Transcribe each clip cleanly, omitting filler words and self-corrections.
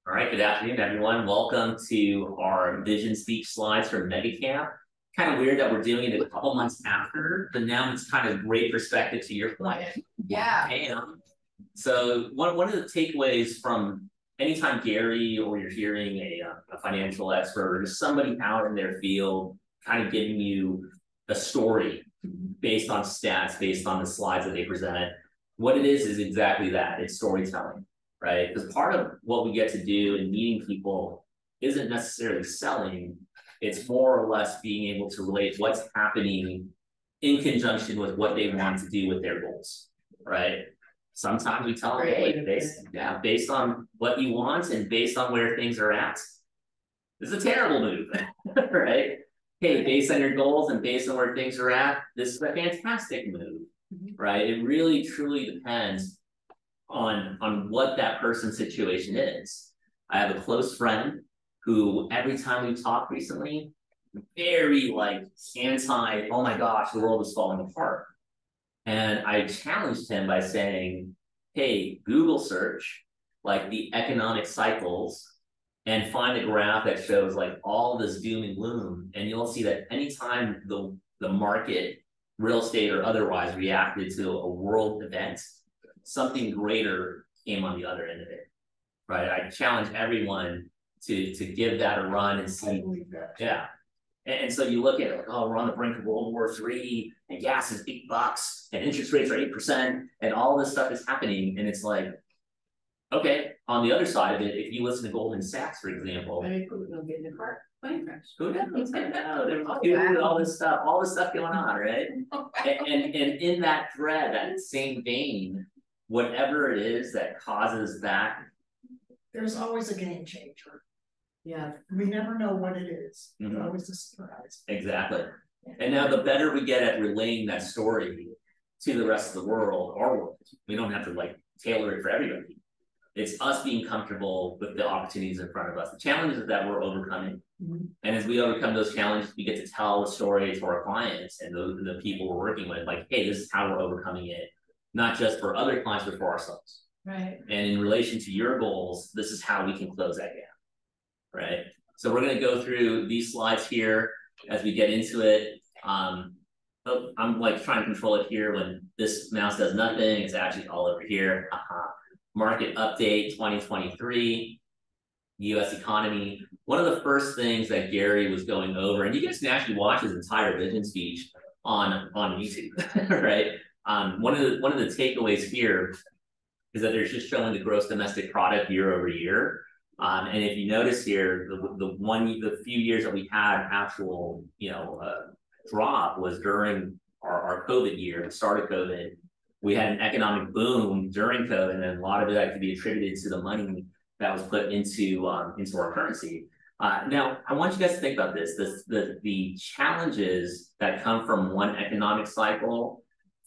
All right, good afternoon, everyone. Welcome to our vision speech slides from MegaCamp. Kind of weird that we're doing it a couple months after, but now it's kind of great perspective to your point. Yeah. And so one of the takeaways from anytime Gary or you're hearing a financial expert or just somebody out in their field kind of giving you a story based on stats, based on the slides that they present, what it is exactly that. It's storytelling. Right? Because part of what we get to do in meeting people isn't necessarily selling. It's more or less being able to relate what's happening in conjunction with what they want to do with their goals, right? Sometimes we tell them, hey, based on what you want and based on where things are at, this is a terrible move, right? Hey, based on your goals and based on where things are at, this is a fantastic move, right? It really, truly depends on what that person's situation is. I have a close friend who every time we talk recently, very like anti, oh my gosh, the world is falling apart. And I challenged him by saying, hey, Google search like the economic cycles and find a graph that shows like all this doom and gloom. And you'll see that anytime the market, real estate or otherwise, reacted to a world event, something greater came on the other end of it, right? I challenge everyone to give that a run and see. Yeah. And so you look at it like, oh, we're on the brink of World War III and gas is $8 and interest rates are 8% and all this stuff is happening. And it's like, okay, on the other side of it, if you listen to Goldman Sachs, for example, Maybe Putin will get in the car. Plane crash. who knows? All this stuff going on, right? And in that thread, that same vein, whatever it is that causes that, there's always a game changer. Yeah. We never know what it is. It's always a surprise. Exactly. And now the better we get at relaying that story to the rest of the world, our world, we don't have to like tailor it for everybody. It's us being comfortable with the opportunities in front of us. The challenges that we're overcoming. And as we overcome those challenges, we get to tell the story to our clients and the people we're working with, like, hey, this is how we're overcoming it. Not just for other clients, but for ourselves. Right. And in relation to your goals, this is how we can close that gap. Right. So we're going to go through these slides here as we get into it. I'm like trying to control it here when this mouse does nothing. It's actually all over here. Market update 2023, US economy. One of the first things that Gary was going over, and you guys can actually watch his entire vision speech on YouTube, right? One of the takeaways here is that they're just showing the gross domestic product year over year. And if you notice here, the few years that we had actual, drop was during our COVID year, the start of COVID. We had an economic boom during COVID, and a lot of that could be attributed to the money that was put into our currency. Now, I want you guys to think about this. The challenges that come from one economic cycle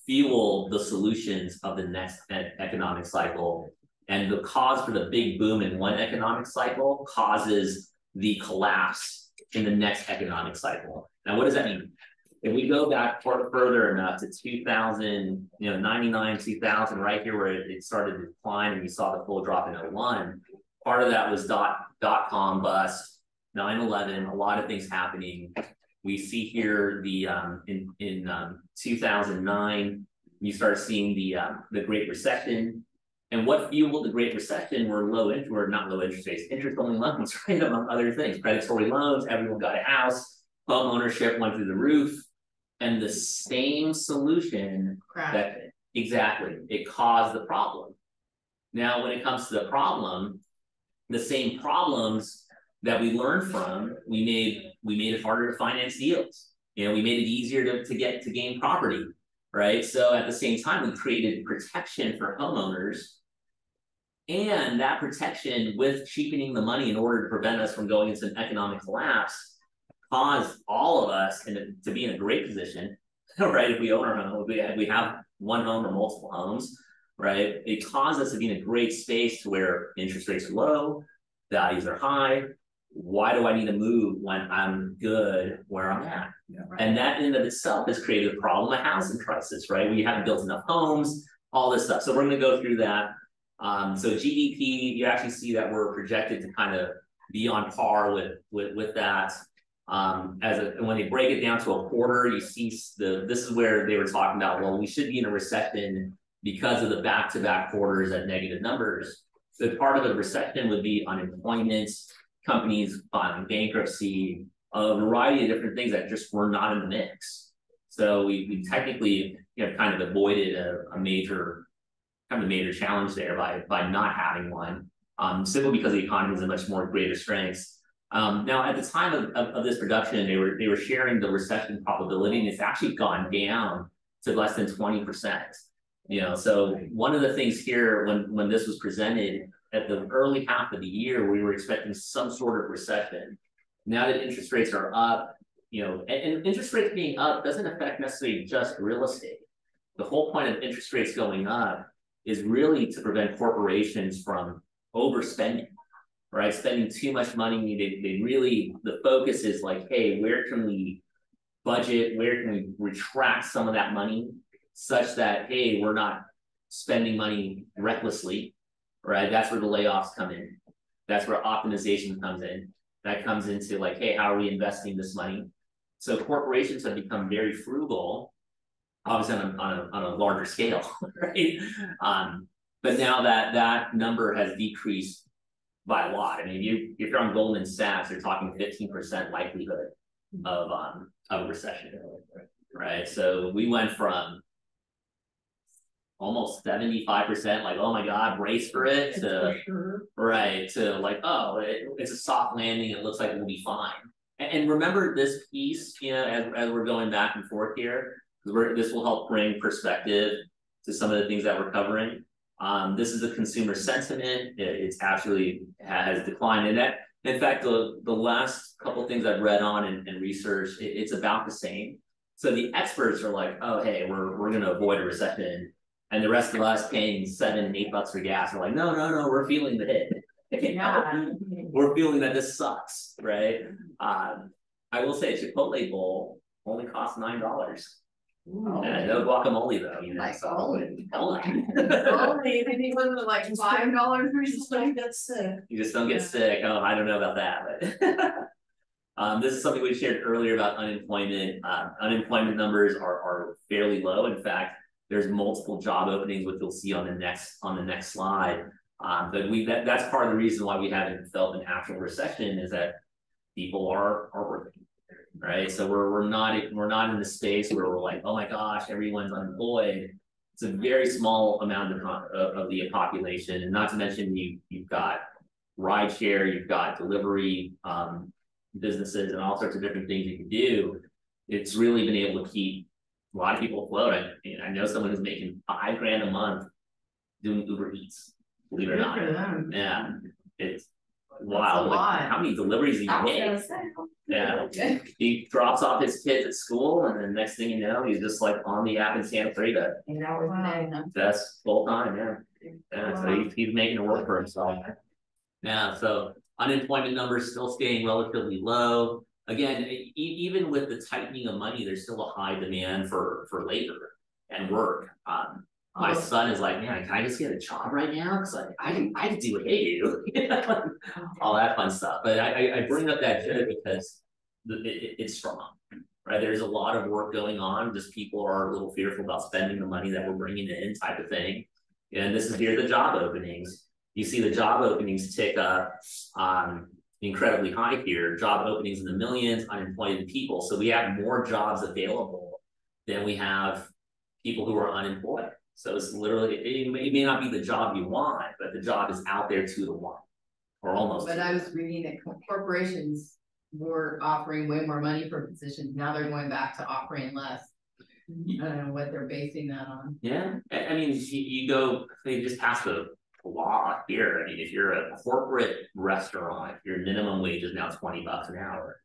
fuel the solutions of the next economic cycle. And the cause for the big boom in one economic cycle causes the collapse in the next economic cycle. Now, what does that mean? If we go back further enough to 2000, 99, 2000, right here where it started to decline and we saw the full drop in 01, part of that was dot-com bust, 9/11, a lot of things happening. We see here the in 2009, you start seeing the Great Recession. And what fueled the Great Recession were not low interest rates, interest-only loans, right? Among other things, predatory loans, everyone got a house, home ownership went through the roof. And the same solution it caused the problem. Now, when it comes to the problem, the same problems that we learned from, we made it harder to finance deals. We made it easier to gain property, right? So at the same time, we created protection for homeowners, and that protection with cheapening the money in order to prevent us from going into an economic collapse caused all of us to be in a great position, right? If we own our home, if we have one home or multiple homes, right? It caused us to be in a great space to where interest rates are low, values are high. Why do I need to move when I'm good where I'm at? Yeah, right. And that in and of itself has created a problem, a housing crisis, right? We haven't built enough homes, all this stuff. So we're going to go through that. So GDP, you actually see that we're projected to kind of be on par with that. When they break it down to a quarter, you see this is where they were talking about, well, we should be in a recession because of the back-to-back quarters at negative numbers. So part of the recession would be unemployment, companies filing bankruptcy, a variety of different things that just were not in the mix. So we technically, kind of avoided a major challenge there by not having one, simply because the economy is a much more greater strength. Now, at the time of this production, they were sharing the recession probability, and it's actually gone down to less than 20%. So one of the things here when this was presented at the early half of the year, we were expecting some sort of recession. Now that interest rates are up, and interest rates being up doesn't affect necessarily just real estate. The whole point of interest rates going up is really to prevent corporations from overspending, right? Spending too much money. The focus is like, hey, where can we budget? Where can we retract some of that money such that, hey, we're not spending money recklessly, right? That's where the layoffs come in. That's where optimization comes in. That comes into like, hey, how are we investing this money? So corporations have become very frugal, obviously on a larger scale, right? But now that number has decreased by a lot. I mean, if you're on Goldman Sachs, you're talking 15% likelihood of a recession, right? So we went from almost 75%, like, oh my God, brace for it, to right, to like, oh, it's a soft landing, it looks like we'll be fine. And remember this piece, as we're going back and forth here, because this will help bring perspective to some of the things that we're covering. This is a consumer sentiment. It's actually has declined, and that, in fact, the last couple of things I've read on and research, it's about the same. So the experts are like, oh, hey, we're going to avoid a recession. And the rest of us paying $7 and $8 for gas are like, no, we're feeling the hit. Yeah. We're feeling that this sucks, right? I will say Chipotle bowl only costs $9. No guacamole though. Like so only. only. Only, I think was it like $5 or something? That's sick. You just don't get sick. Oh, I don't know about that, but this is something we shared earlier about unemployment. Unemployment numbers are fairly low. In fact, there's multiple job openings, which you'll see on the next slide. But that's part of the reason why we haven't felt an actual recession, is that people are working, right? So we're not in the space where we're like, oh my gosh, everyone's unemployed. It's a very small amount of the population, and not to mention you've got rideshare, you've got delivery businesses, and all sorts of different things you can do. It's really been able to keep a lot of people afloat. I know someone who's making $5,000 a month doing Uber Eats. Believe it or not. Yeah, it's wow. Like, how many deliveries he make? Yeah, he drops off his kids at school, and then next thing you know, he's just like on the app in Santa Clarita. That's full time. Yeah. So he's making it work for himself. Yeah. So unemployment numbers still staying relatively low. Again, even with the tightening of money, there's still a high demand for labor and work. My son is like, man, can I just get a job right now? Because I can do what they do, all that fun stuff. But I bring up that joke because it's strong, right? There's a lot of work going on. Just people are a little fearful about spending the money that we're bringing in, type of thing. And this is here the job openings. You see the job openings tick up incredibly high here. Job openings in the millions, unemployed people. So we have more jobs available than we have people who are unemployed. So it's literally, it may not be the job you want, but the job is out there 2 to 1, or almost. But I was reading that corporations were offering way more money for positions. Now they're going back to offering less. I don't know what they're basing that on. Yeah, I mean, you go, they just passed a law here. I mean, if you're a corporate restaurant, your minimum wage is now $20 an hour.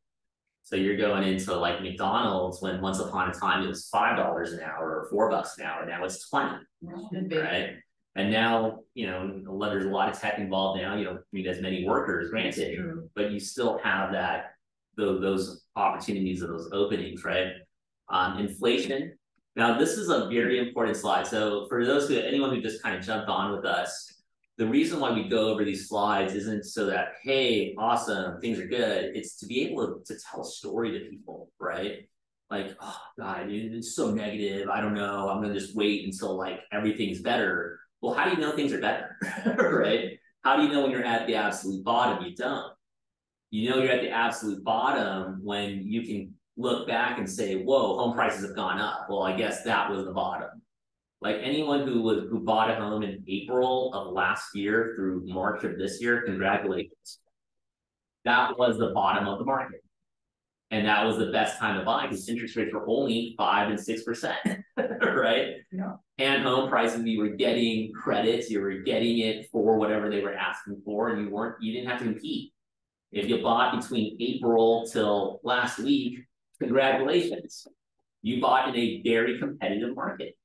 So you're going into like McDonald's, when once upon a time it was $5 an hour or $4 an hour. Now it's 20, right? And now, there's a lot of tech involved now. You don't need as many workers, granted, but you still have those opportunities of those openings, right? Inflation. Now, this is a very important slide. So for anyone who just kind of jumped on with us, the reason why we go over these slides isn't so that, hey, awesome, things are good. It's to be able to tell a story to people, right? Like, oh God, it's so negative. I don't know. I'm gonna just wait until like everything's better. Well, how do you know things are better, right? How do you know when you're at the absolute bottom? You don't. You know you're at the absolute bottom when you can look back and say, whoa, home prices have gone up. Well, I guess that was the bottom. Like anyone who bought a home in April of last year through March of this year, congratulations. That was the bottom of the market. And that was the best time to buy because interest rates were only 5 and 6%, right? Yeah. And home prices, you were getting credits, you were getting it for whatever they were asking for, and you didn't have to compete. If you bought between April till last week, congratulations. You bought in a very competitive market.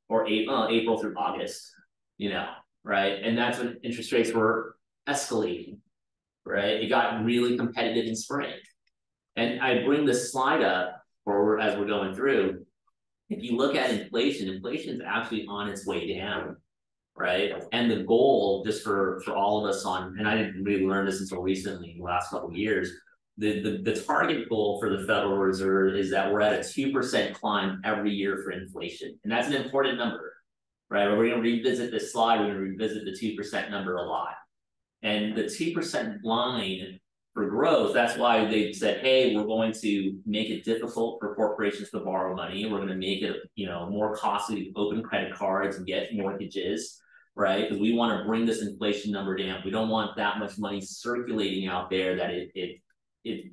Or April through August, you know, right? And that's when interest rates were escalating, right? It got really competitive in spring. And I bring this slide up as we're going through. If you look at inflation, inflation is actually on its way down, right? And the goal, just for all of us and I didn't really learn this until recently, in the last couple of years, the target goal for the Federal Reserve is that we're at a 2% climb every year for inflation. And that's an important number, right? We're going to revisit this slide. We're going to revisit the 2% number a lot. And the 2% line for growth, that's why they said, hey, we're going to make it difficult for corporations to borrow money. We're going to make it, more costly to open credit cards and get mortgages, right? Because we want to bring this inflation number down. We don't want that much money circulating out there that it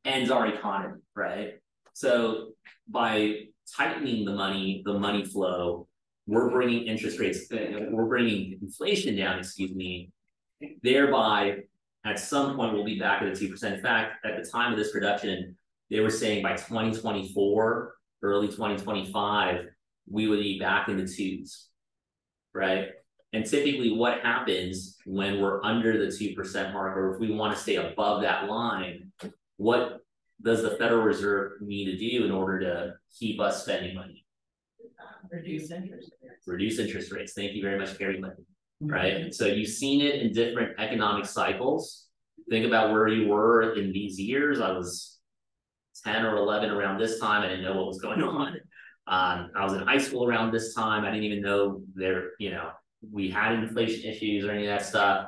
ends our economy, right? So by tightening the money flow, we're bringing inflation down, thereby at some point we'll be back at the 2%. In fact, at the time of this production, they were saying by 2024, early 2025, we would be back in the twos, right? And typically what happens when we're under the 2% mark, or if we want to stay above that line, what does the Federal Reserve need to do in order to keep us spending money? Reduce interest rates. Reduce interest rates. Thank you very much, Carrie Lynn. Right? So you've seen it in different economic cycles. Think about where you were in these years. I was 10 or 11 around this time. I didn't know what was going on. I was in high school around this time. I didn't even know we had inflation issues or any of that stuff.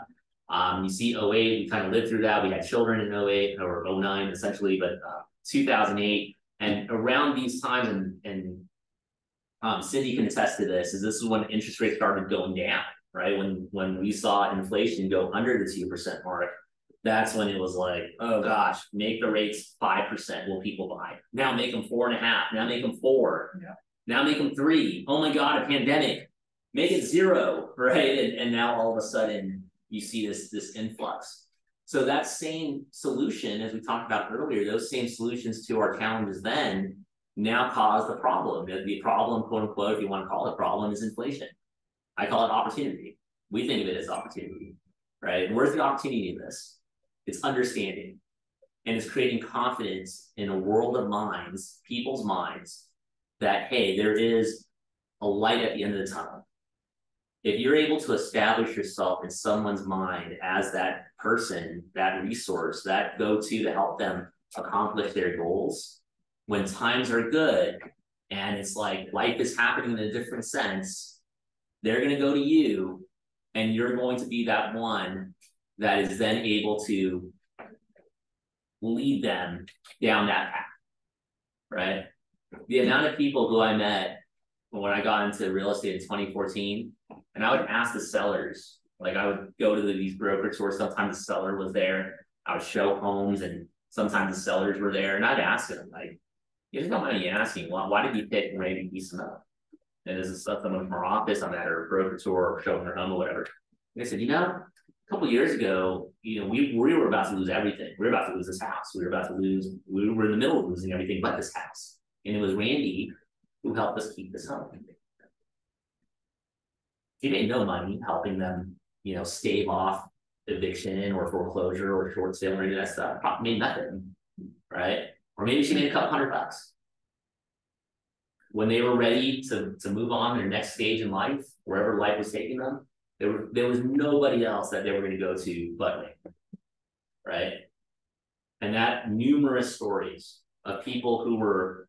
You see 08, we kind of lived through that. We had children in 08 or 09 essentially, but 2008 and around these times, and Cindy can attest to this, this is when interest rates started going down, right? When we saw inflation go under the 2% mark, that's when it was like, oh gosh, make the rates 5%. Will people buy? Now make them 4.5. Now make them 4. Yeah. Now make them 3. Oh my God, a pandemic. Make it 0, right? And now all of a sudden you see this influx. So that same solution, as we talked about earlier, those same solutions to our challenges then now cause the problem. The problem, quote unquote, if you want to call it problem, is inflation. I call it opportunity. We think of it as opportunity, right? And where's the opportunity in this? It's understanding. And it's creating confidence in a world of minds, people's minds, that, hey, there is a light at the end of the tunnel. If you're able to establish yourself in someone's mind as that person, that resource, that go-to to help them accomplish their goals, when times are good and it's like life is happening in a different sense, they're going to go to you and you're going to be that one that is then able to lead them down that path, right? The amount of people who I met when I got into real estate in 2014, and I would ask the sellers, like I would go to these brokerage stores, sometimes the seller was there, I would show homes and sometimes the sellers were there, and I'd ask them, like, you just don't mind me asking, why did you pick Raven Easton up? And this is someone from our office, I'm at a brokerage store or showing their home or whatever. And they said, a couple of years ago, we were about to lose everything. We were about to lose this house. We were in the middle of losing everything but this house. And it was Randy who helped us keep this home. He made no money helping them, stave off eviction or foreclosure or short sale or any of that stuff. Probably made nothing, right? Or maybe she made a couple $100. When they were ready to move on to their next stage in life, wherever life was taking them, There was nobody else that they were going to go to but me, right? And that numerous stories of people who were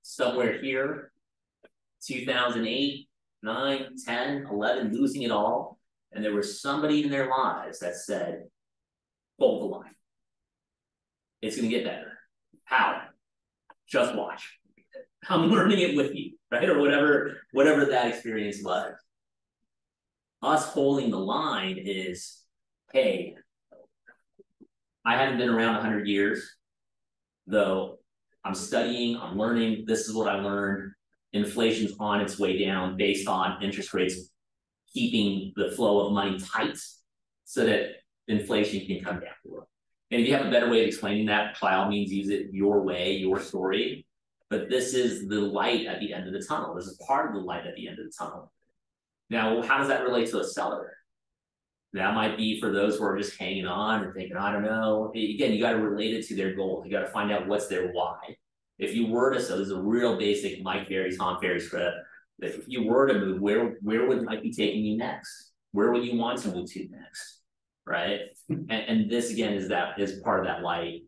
somewhere here, 2008, 9, 10, 11, losing it all. And there was somebody in their lives that said, hold the line. It's going to get better. How? Just watch. I'm learning it with you, right? Or whatever that experience was. Us holding the line is, hey, I haven't been around 100 years, though I'm studying, I'm learning, this is what I learned. Inflation's on its way down based on interest rates keeping the flow of money tight so that inflation can come down. And if you have a better way of explaining that, by all means, use it your way, your story. But this is the light at the end of the tunnel. This is part of the light at the end of the tunnel. Now, how does that relate to a seller? That might be for those who are just hanging on and thinking, I don't know. Again, you got to relate it to their goal. You got to find out what's their why. If you were to, so this is a real basic Mike Ferry, Tom Ferry script. That if you were to move, where would Mike be taking you next? Where would you want to move to next? Right? And this again is part of that light.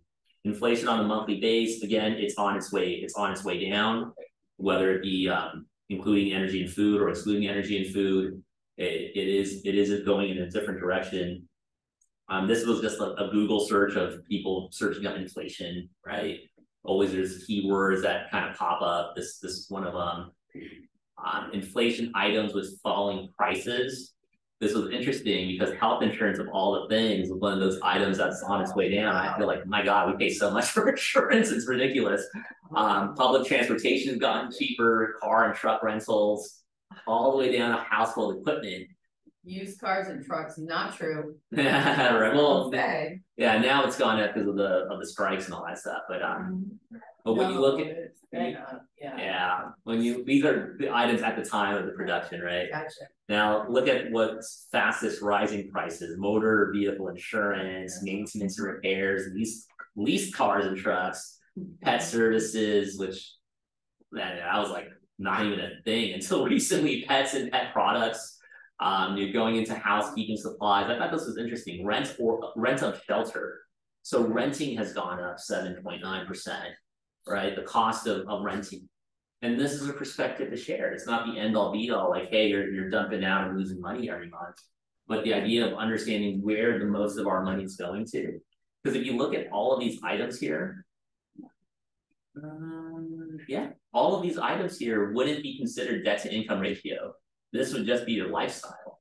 Inflation on a monthly base, again, it's on its way down, whether it be including energy and food or excluding energy and food. It is going in a different direction. This was just a Google search of people searching up inflation, right? Always there's keywords that kind of pop up. This is one of them. Inflation items with falling prices. This was interesting because health insurance of all the things was one of those items that's on its way down. I feel like, my God, we pay so much for insurance. It's ridiculous. Public transportation has gotten cheaper, car and truck rentals, all the way down to household equipment. Used cars and trucks, not true. Right. Well, okay. Yeah, now it's gone up because of the strikes and all that stuff. But when you look at these are the items at the time of the production, right? Gotcha. Now look at what's fastest rising prices: motor vehicle insurance, maintenance and repairs, leased cars and trucks, pet services, which I was like not even a thing until recently. Pets and pet products. You're going into housekeeping supplies. I thought this was interesting. Rent of shelter. So renting has gone up 7.9%, right? The cost of renting. And this is a perspective to share. It's not the end all be all, like, hey, you're dumping out and losing money every month. But the idea of understanding where the most of our money is going to. Because if you look at all of these items here, all of these items here wouldn't be considered debt to income ratio. This would just be your lifestyle,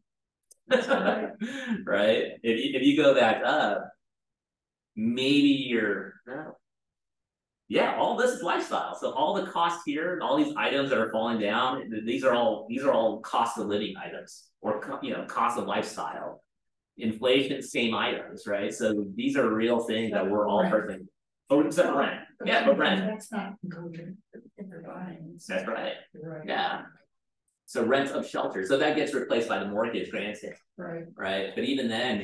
right? If you go back up, maybe all this is lifestyle. So all the costs here and all these items that are falling down, these are all cost of living items or cost of lifestyle. Inflation, same items, right? So these are real things that we're all personally. Oh, except rent. Yeah, but rent. That's not included in their buying. That's right. Right. Yeah. So rent of shelter. So that gets replaced by the mortgage granted. Right. But even then,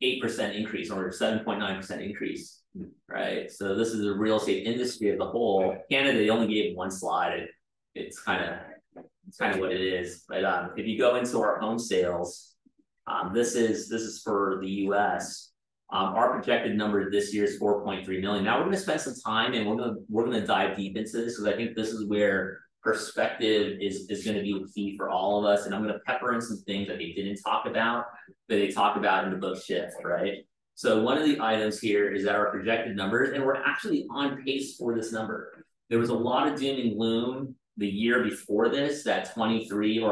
8% increase or 7.9% increase. Right. So this is the real estate industry as a whole. Canada, they only gave one slide. It's kind of what it is. But if you go into our home sales, this is for the US. Our projected number this year is 4.3 million. Now we're going to spend some time and we're going to dive deep into this because I think this is where perspective is going to be the key for all of us. And I'm going to pepper in some things that they didn't talk about that they talk about in the book Shift, right? So one of the items here is that our projected numbers, and we're actually on pace for this number. There was a lot of doom and gloom the year before this, that 23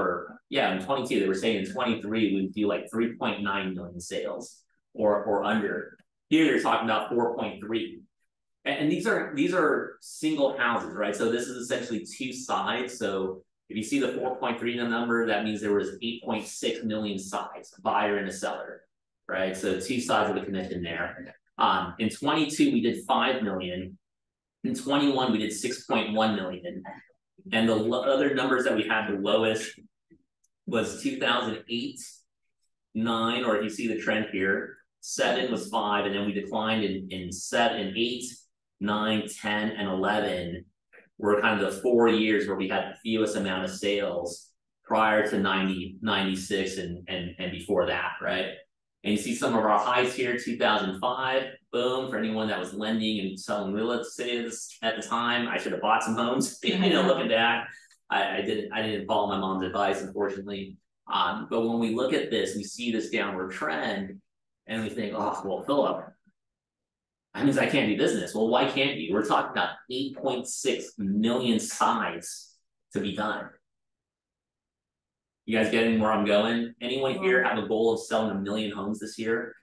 in 22, they were saying in 23 we'd do like 3.9 million sales or under. Here they're talking about 4.3. And these are single houses, right? So this is essentially two sides. So if you see the 4.3 number, that means there was 8.6 million sides, a buyer and a seller, right? So two sides of the commission there. In 22, we did 5 million. In 21, we did 6.1 million. And the other numbers that we had, the lowest was 2008, 9, or if you see the trend here, 7 was 5, and then we declined in 7, 8, 9, 10, and 11 were kind of the 4 years where we had the fewest amount of sales. prior to 96 and before that, right? And you see some of our highs here, 2005, boom, for anyone that was lending and selling real estate at the time. I should have bought some homes, looking back. I didn't follow my mom's advice, unfortunately. But when we look at this, we see this downward trend and we think, oh, well, Philip, that means I can't do business. Well, why can't you? We're talking about 8.6 million sides to be done. You guys getting where I'm going? Anyone here have a goal of selling 1 million homes this year?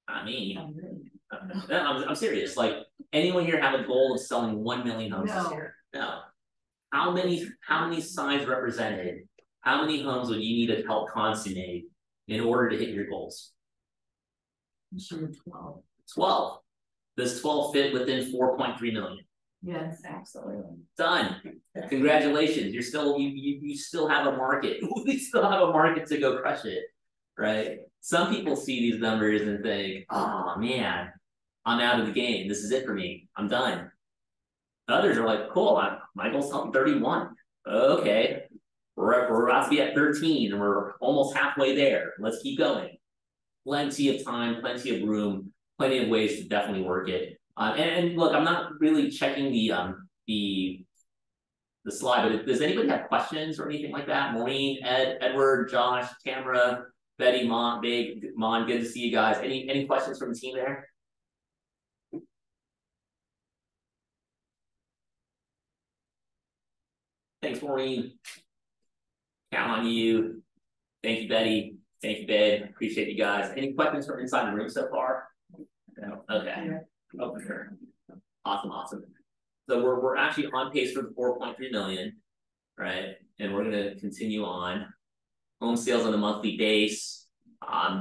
I mean, I'm serious. Like, anyone here have a goal of selling 1 million homes this year? No. How many sides represented? How many homes would you need to help consummate in order to hit your goals? I'm sure 12. 12. Does 12 fit within 4.3 million? Yes, absolutely. Done. Congratulations. You're still you still have a market. We still have a market to go crush it, right? Some people see these numbers and think, oh man, I'm out of the game. This is it for me. I'm done. Others are like, cool, my goal's 31. Okay. We're about to be at 13 and we're almost halfway there. Let's keep going. Plenty of time, plenty of room, plenty of ways to definitely work it. And look, I'm not really checking the slide, but does anybody have questions or anything like that? Maureen, Ed, Edward, Josh, Tamara, Betty, Mon, Big, Mon, good to see you guys. Any questions from the team there? Thanks, Maureen. Count on you. Thank you, Betty. Thank you, Babe. Appreciate you guys. Any questions from inside the room so far? No? Okay. Oh, for sure. Awesome. So we're actually on pace for the 4.3 million, right? And we're gonna continue on. Home sales on a monthly base.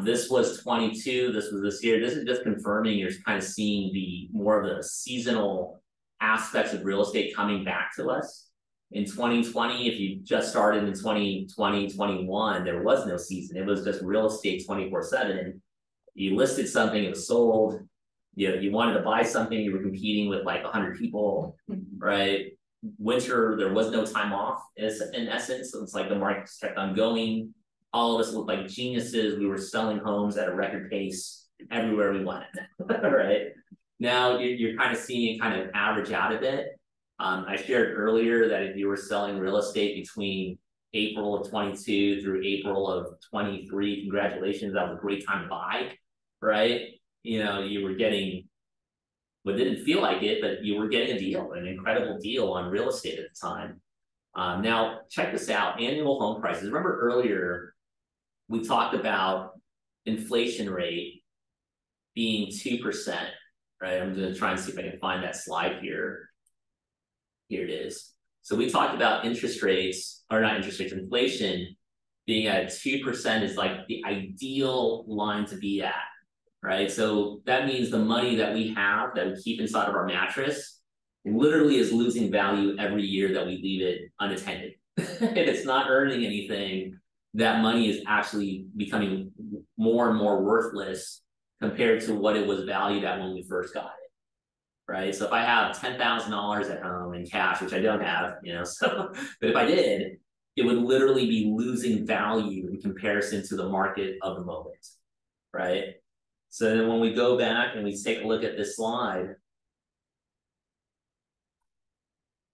This was 22. This was this year. This is just confirming you're kind of seeing the more of the seasonal aspects of real estate coming back to us. In 2020, if you just started in 2020, 21, there was no season. It was just real estate 24/7. You listed something, it was sold. You wanted to buy something, you were competing with like 100 people, right? Winter, there was no time off in essence. So it's like the market just kept on going. All of us looked like geniuses. We were selling homes at a record pace everywhere we went, right? Now you're kind of seeing it kind of average out a bit. I shared earlier that if you were selling real estate between April of 22 through April of 23, congratulations, that was a great time to buy, right? You were getting what didn't feel like it, but you were getting a deal, an incredible deal on real estate at the time. Now, check this out, annual home prices. Remember earlier, we talked about inflation rate being 2%, right? I'm gonna try and see if I can find that slide here. Here it is. So we talked about interest rates, or not interest rates, inflation being at 2% is like the ideal line to be at, right? So that means the money that we have that we keep inside of our mattress literally is losing value every year that we leave it unattended. If it's not earning anything, that money is actually becoming more and more worthless compared to what it was valued at when we first got it. Right. So if I have $10,000 at home in cash, which I don't have, so, but if I did, it would literally be losing value in comparison to the market of the moment. Right. So then when we go back and we take a look at this slide,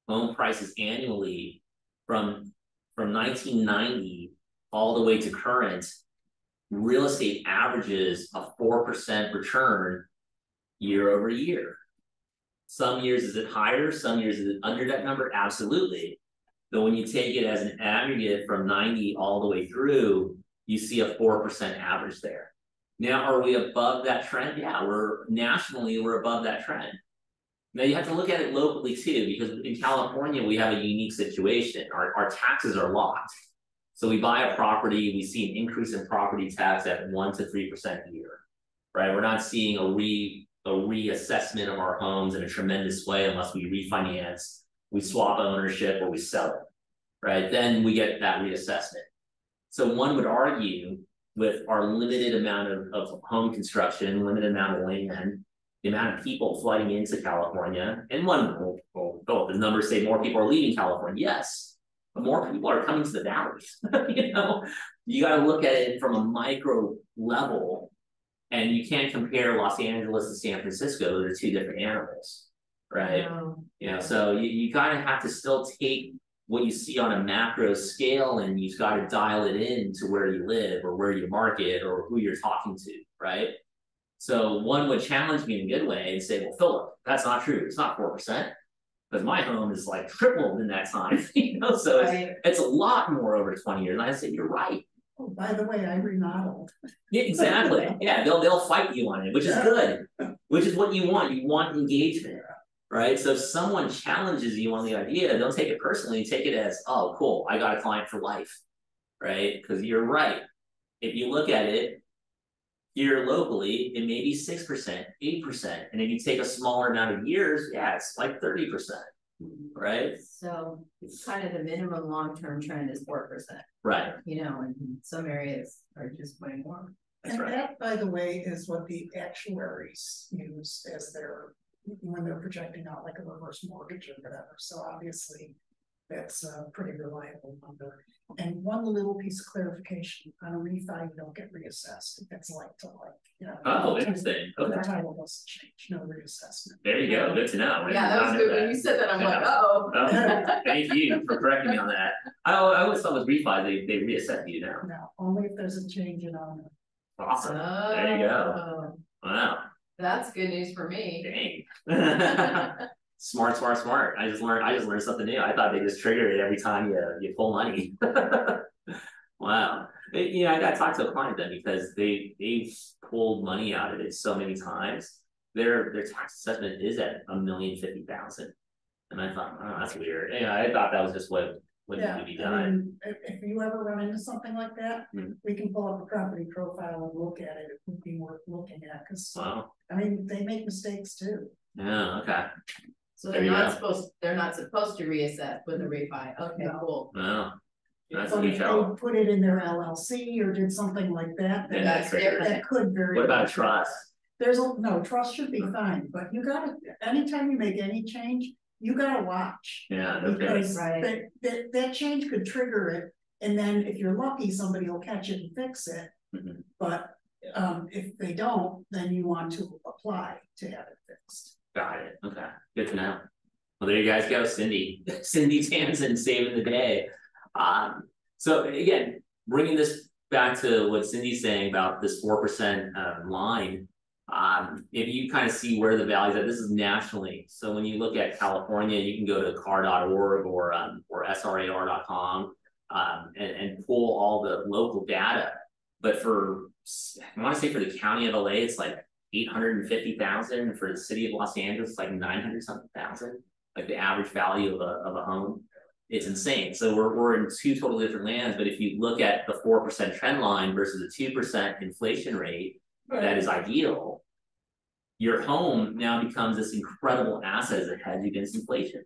home prices annually from 1990 all the way to current, real estate averages a 4% return year over year. Some years is it higher, some years is it under that number? Absolutely. But when you take it as an aggregate from 90 all the way through, you see a 4% average there. Now, are we above that trend? Yeah, nationally, we're above that trend. Now you have to look at it locally too, because in California, we have a unique situation. Our taxes are locked. So we buy a property, we see an increase in property tax at 1 to 3% a year, right? We're not seeing a reassessment of our homes in a tremendous way unless we refinance, we swap ownership, or we sell it, right? Then we get that reassessment. So one would argue with our limited amount of home construction, limited amount of land, the amount of people flooding into California, and the numbers say more people are leaving California, yes, but more people are coming to the valleys. You know, you got to look at it from a micro level, and you can't compare Los Angeles to San Francisco. They're two different animals, right? No. You know, so you kind of have to still take what you see on a macro scale, and you've got to dial it in to where you live or where you market or who you're talking to, right? So one would challenge me in a good way and say, well, Philip, that's not true. It's not 4%. Because my home is like tripled in that time, you know, so it's a lot more over 20 years. And I said, you're right. Oh, by the way, I remodeled. Yeah, exactly. Yeah, they'll fight you on it, which is good, which is what you want. You want engagement, right? So if someone challenges you on the idea, don't take it personally. Take it as, oh, cool, I got a client for life, right? Because you're right. If you look at it here locally, it may be 6%, 8%. And if you take a smaller amount of years, yeah, it's like 30%, right? So it's kind of the minimum long-term trend is 4%. Right. You know, and some areas are just way more. That's And right. that, by the way, is what the actuaries use as their, when they're projecting out like a reverse mortgage or whatever. So obviously, that's a pretty reliable number. And one little piece of clarification, on a refi, you don't get reassessed. It's like to like, you know. Oh, interesting. The Okay. title doesn't change, no reassessment. There you go. Good to know. Yeah, that was good. When you said that, I'm like, uh-oh. Oh, thank you for correcting me on that. I always thought with refi, they reassess you now. No, only if there's a change in owner. Awesome. There you go. Wow. That's good news for me. Dang. Smart. I just learned something new. I thought they just trigger it every time you pull money. Wow. You know, I got to talk to a client then because they've pulled money out of it so many times. Their tax assessment is at $1,050,000, and I thought, oh, that's weird. You know, I thought that was just what needed to be done. I mean, if you ever run into something like that, we can pull up a property profile and look at it. It would be worth looking at because Wow. I mean they make mistakes too. Yeah. Okay. So There they're you not go. supposed to reassess with a refi. Okay, No. cool. Wow. That's But a if huge they help. put it in their LLC or did something like that, then Yeah, that's different. that could very. What about well- trust? There's no trust should be fine, but you gotta, anytime you make any change, you gotta watch. Yeah. No kidding. Because Right. that change could trigger it, and then if you're lucky, somebody will catch it and fix it. Mhm. But if they don't, then you want to apply to have it fixed. Got it. Okay. Good to know. Well, there you guys go, Cindy. Cindy Tanzen saving the day. So again, bringing this back to what Cindy's saying about this 4% line. If you kind of see where the values are, this is nationally. So when you look at California, you can go to car.org or srar.com and pull all the local data. But I want to say for the county of LA, it's like 850,000. For the city of Los Angeles, it's like 900 something thousand. Like the average value of a home. It's insane. So we're in two totally different lands. But if you look at the 4% trend line versus a 2% inflation rate, that is ideal. Your home now becomes this incredible asset as a hedge against inflation,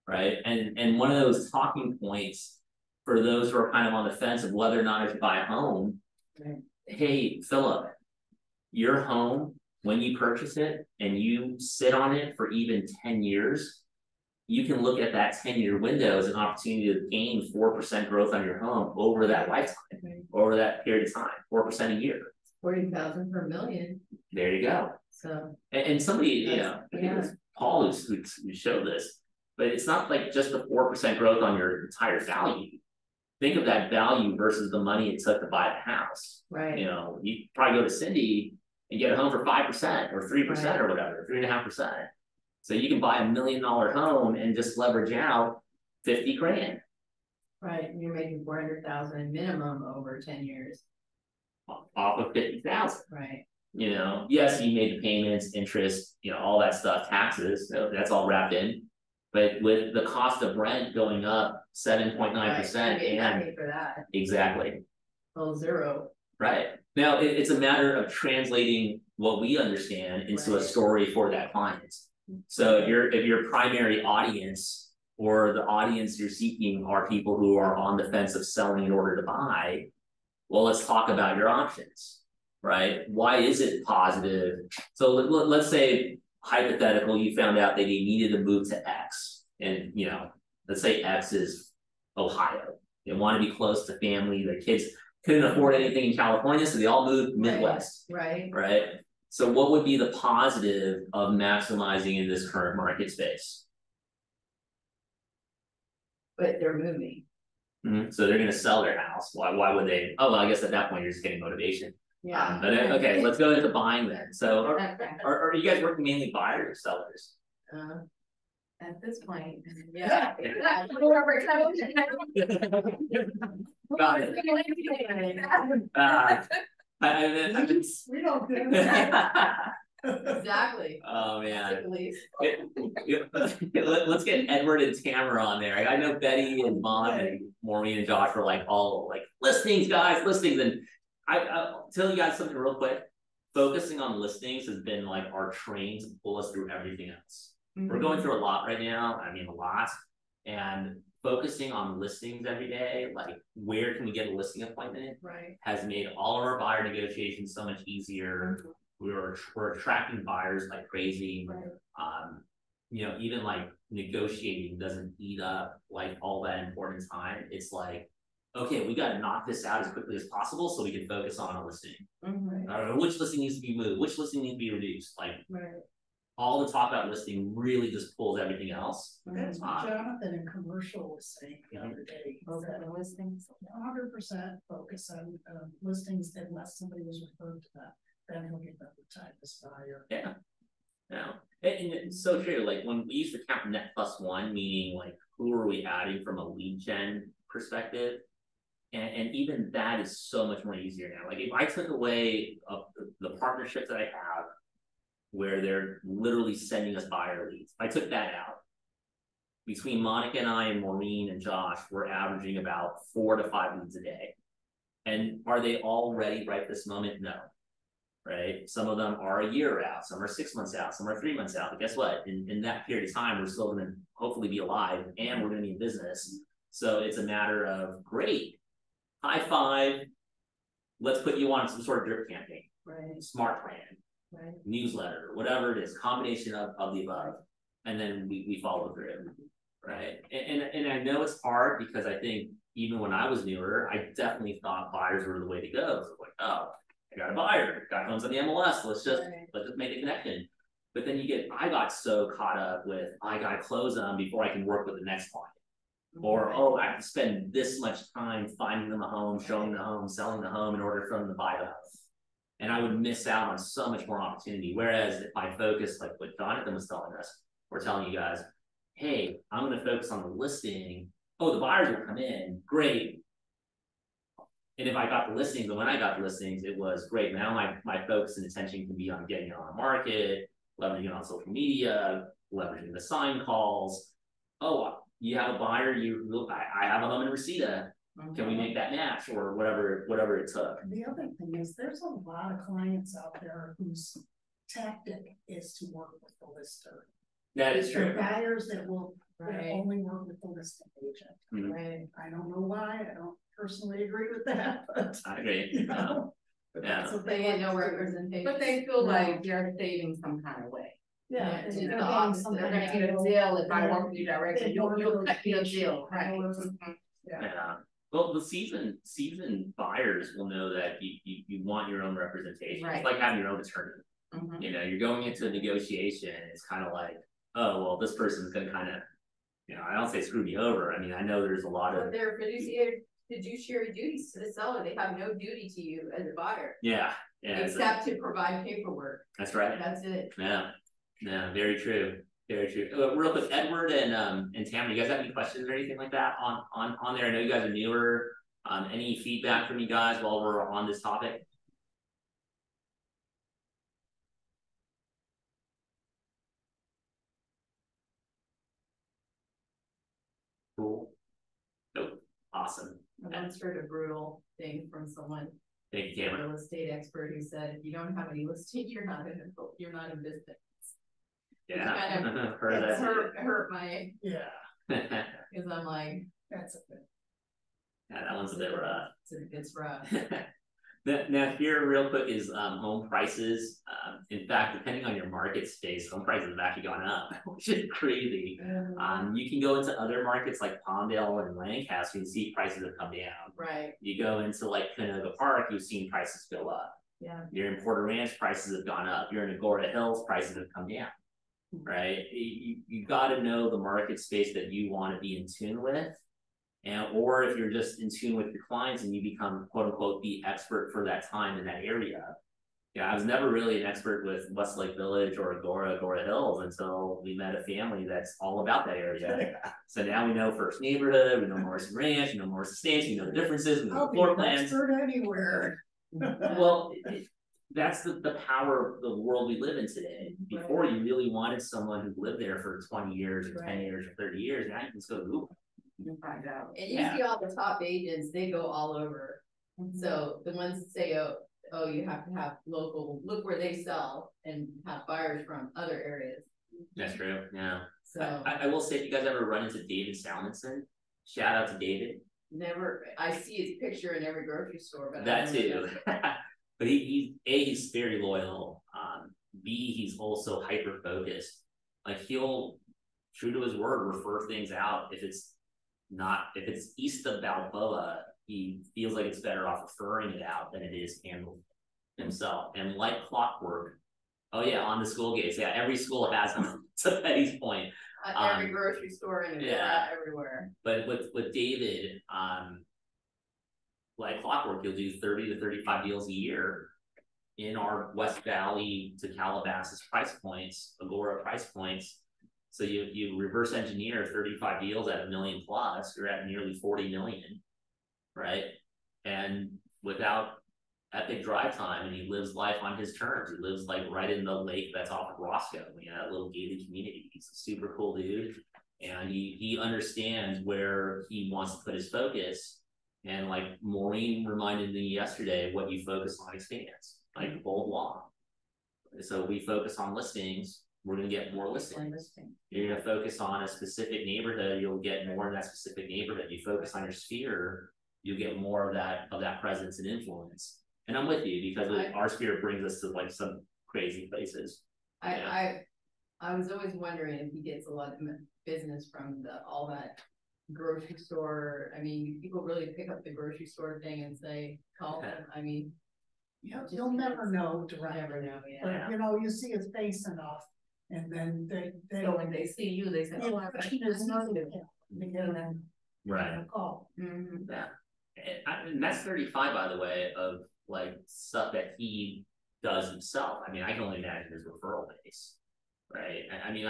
right? And one of those talking points for those who are kind of on the fence of whether or not to buy a home. Right. Hey, Philip, your home, when you purchase it and you sit on it for even 10 years, you can look at that 10-year window as an opportunity to gain 4% growth on your home over that lifetime, over that period of time, 4% a year. 40,000 per million. There you go. So And somebody, you know, I think it was Paul who showed this, but it's not like just the 4% growth on your entire value. Think of that value versus the money it took to buy the house. right. You know, you probably go to Cindy and get a home for 5% or 3% Right. or whatever, 3.5%. So you can buy $1 million home and just leverage out 50 grand Right. And you're making 400,000 minimum over 10 years. off of 50,000. Right. You know, yes, you made the payments, interest, you know, all that stuff, taxes, so that's all wrapped in. But with the cost of rent going up 7.9%, Right. and Pay for that. exactly. Oh, zero. Right. Now it's a matter of translating what we understand into a Right. story for that client. So if your primary audience or the audience you're seeking are people who are on the fence of selling in order to buy, well, let's talk about your options, right? Why is it positive? So let's say hypothetical, you found out that you needed to move to X, and you know, let's say X is Ohio. They want to be close to family. Their kids couldn't afford anything in California, so they all moved Midwest. Right. So what would be the positive of maximizing in this current market space? But they're moving. So they're going to sell their house. Why would they? Oh, well, I guess at that point you're just getting motivation. Yeah. But okay, let's go into buying then. So are you guys working mainly buyers or sellers? At this point, yeah. Got it. We don't do that. Exactly. Oh man. Let's get Edward and Tamara on there. I know Betty and Mom and Maureen and Josh were like all like listings, guys, listings. And I'll tell you guys something real quick. Focusing on listings has been like our train to pull us through everything else. We're going through a lot right now. I mean, a lot. And focusing on listings every day, like where can we get a listing appointment, has made all of our buyer negotiations so much easier. We're attracting buyers like crazy. You know, even like negotiating doesn't eat up like all that important time. It's like, okay, we got to knock this out as quickly as possible so we can focus on a listing. Which listing needs to be moved, which listing needs to be reduced. Like all the talk about listing really just pulls everything else. That's what Jonathan in commercial was saying the other day. Listings. 100% focus on listings unless somebody was referred to that. Then he'll get better time as buyer. And it's so true. Like when we used to count net plus one, meaning like who are we adding from a lead gen perspective, and even that is so much more easier now. Like if I took away the partnerships that I have, where they're literally sending us buyer leads, if I took that out, between Monica and I and Maureen and Josh, we're averaging about 4 to 5 leads a day. And are they all ready right this moment? No. Right? Some of them are a year out, some are 6 months out, some are 3 months out. But guess what? In that period of time, we're still going to hopefully be alive and we're going to be in business. So it's a matter of great, high five, let's put you on some sort of drip campaign, smart plan, newsletter, whatever it is, combination of the above. And then we follow through, right? And I know it's hard because I think even when I was newer, I definitely thought buyers were the way to go. So like, oh, I got a buyer, got homes on the MLS. Let's just make a connection. But then I got so caught up with I gotta close them before I can work with the next client. Or oh, I have to spend this much time finding them a home, showing the home, selling the home in order for them to buy the house. And I would miss out on so much more opportunity. Whereas if I focus like what Jonathan was telling us, we're telling you guys, hey, I'm gonna focus on the listing. Oh, the buyers will come in, great. And if I got the listings, and when I got the listings, it was great. Now my focus and attention can be on getting it on the market, leveraging it on social media, leveraging the sign calls. Oh, you have a buyer, I have a home in Reseda. Can we make that match or whatever it took? The other thing is there's a lot of clients out there whose tactic is to work with the lister. That is true. Buyers that will only work with the listing agent. I don't know why. I don't personally agree with that, but I agree. You know, so they get no representation. But they feel like they're saving some kind of way. It's the opposite. They're gonna get a deal if I work with you directly. You'll cut me a deal, right? Well, the seasoned buyers will know that you want your own representation. Right. It's like having your own attorney. You know, you're going into a negotiation. It's kind of like, oh, well, this person's going to kind of, you know, I don't say screw me over. I mean, I know there's a lot of. But they're fiduciary duties to the seller. They have no duty to you as a buyer. Yeah. Except to provide paperwork. That's right. That's it. Yeah, very true. Very true. Real quick, Edward and Tamara, you guys have any questions or anything like that on there? I know you guys are newer. Any feedback from you guys while we're on this topic? Cool. Nope. Awesome. I once heard a brutal thing from someone, Thank you, Tamara. a real estate expert, who said, if you don't have any listings, you're not in business. Yeah. Kind of hurt my because I'm like, that's a bit. Yeah, that one's a bit rough. It's rough. Now here real quick is home prices. In fact, depending on your market space, home prices have actually gone up, which is crazy. You can go into other markets like Palmdale and Lancaster and see prices have come down. Right. You go into like Canoga Park, you've seen prices go up. Yeah. You're in Porter Ranch, prices have gone up. You're in Agora Hills, prices have come down. Right? You got to know the market space that you want to be in tune with. And or if you're just in tune with your clients and you become quote unquote the expert for that time in that area. Yeah, I was never really an expert with Westlake Village or Agora Hills until we met a family that's all about that area. So now we know First Neighborhood, we know Morrison Ranch, we know Morrison Estates, we know the differences, we know the floor plans. Expert anywhere. Well, that's the power of the world we live in today. Before you really wanted someone who lived there for 20 years or 10 years or 30 years, now you can just go to Google. You find out. And you see all the top agents, they go all over. So the ones that say, oh, you have to have local, look where they sell and have buyers from other areas. That's true. Yeah. So I will say, if you guys ever run into David Salmonson, shout out to David. Never, I see his picture in every grocery store, but that too. But he's very loyal. B, he's also hyper focused. Like he'll, true to his word, refer things out if it's east of Balboa, he feels like it's better off referring it out than it is handling himself. And like clockwork, oh yeah, on the school gates, yeah, every school has them. To Betty's point, every grocery store and everywhere. But with David, like clockwork, you'll do 30 to 35 deals a year in our West Valley to Calabasas price points, Agora price points. So you reverse engineer 35 deals at $1 million plus, you're at nearly 40 million, right? And without epic drive time, and he lives life on his terms. He lives like right in the lake that's off of Roscoe, that little gated community. He's a super cool dude, and he understands where he wants to put his focus. And like Maureen reminded me yesterday, what you focus on expands, like bold law. So we focus on listings. We're going to get more listings. You're going to focus on a specific neighborhood, you'll get more in that specific neighborhood. You focus on your sphere, you'll get more of that presence and influence. And I'm with you because our sphere brings us to like some crazy places. I was always wondering if he gets a lot of business from all that grocery store. I mean, people really pick up the grocery store thing and say, call him. I mean, you'll never know directly. Never know, But you see his face enough. And then they so when they see you, they say, "Oh, there's nothing to get them right. Call. Mm-hmm. Yeah, and that's 35, by the way, of like stuff that he does himself. I mean, I can only imagine his referral base, right? I mean,